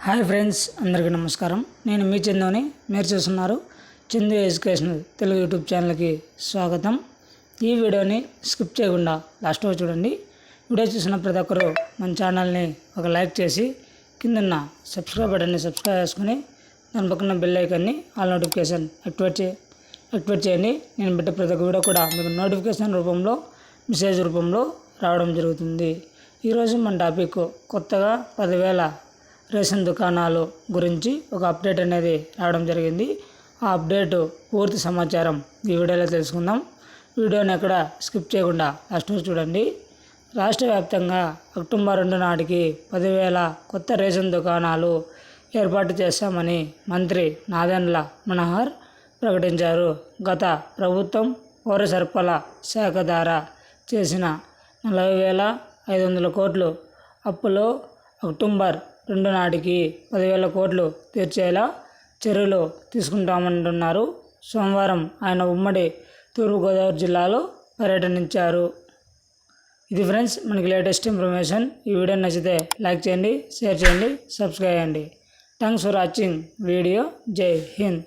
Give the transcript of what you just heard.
Hi friends, అందరికీ నమస్కారం. నేను మీ చందుని. మీరు చూస్తున్నారు చందు ఎడ్యుకేషనల్ తెలుగు యూట్యూబ్ ఛానల్కి స్వాగతం. ఈ వీడియోని స్కిప్ చేయకుండా లాస్ట్ వరకు చూడండి. వీడియో చూసిన ప్రతి ఒక్కరు మన ఛానల్ని ఒక లైక్ చేసి కిందన్న సబ్స్క్రైబ్ బటన్ని సబ్స్క్రైబ్ చేసుకుని దాని పక్కన బెల్ ఐకాన్ని ఆల్ నోటిఫికేషన్ యాక్టివేట్ చేయండి. నేను పెట్టే ప్రతి ఒక్క వీడియో కూడా మీకు నోటిఫికేషన్ రూపంలో మెసేజ్ రూపంలో రావడం జరుగుతుంది. ఈరోజు మన టాపిక్ కొత్తగా 10,000 రేషన్ దుకాణాలు గురించి ఒక అప్డేట్ అనేది రావడం జరిగింది. ఆ అప్డేట్ పూర్తి సమాచారం ఈ వీడియోలో తెలుసుకుందాం. వీడియోని ఎక్కడ స్కిప్ చేయకుండా లాస్ట్ వరకు చూడండి. రాష్ట్ర వ్యాప్తంగా అక్టోబర్ 2 నాటికి 10,000 కొత్త రేషన్ దుకాణాలు ఏర్పాటు చేశామని మంత్రి నాదెండ్ల మనోహర్ ప్రకటించారు. గత ప్రభుత్వం పౌర సరఫరాల శాఖ ద్వారా చేసిన 40,500 కోట్లు అప్పులో అక్టోబర్ 2 నాటికి 10,000 కోట్లు తీర్చేలా చర్యలు తీసుకుంటామంటున్నారు. సోమవారం ఆయన ఉమ్మడి తూర్పుగోదావరి జిల్లాలో పర్యటించారు. ఇది ఫ్రెండ్స్ మనకి లేటెస్ట్ ఇన్ఫర్మేషన్. ఈ వీడియో నచ్చితే లైక్ చేయండి, షేర్ చేయండి, సబ్స్క్రైబ్ చేయండి. Thanks for watching video. జై హింద్.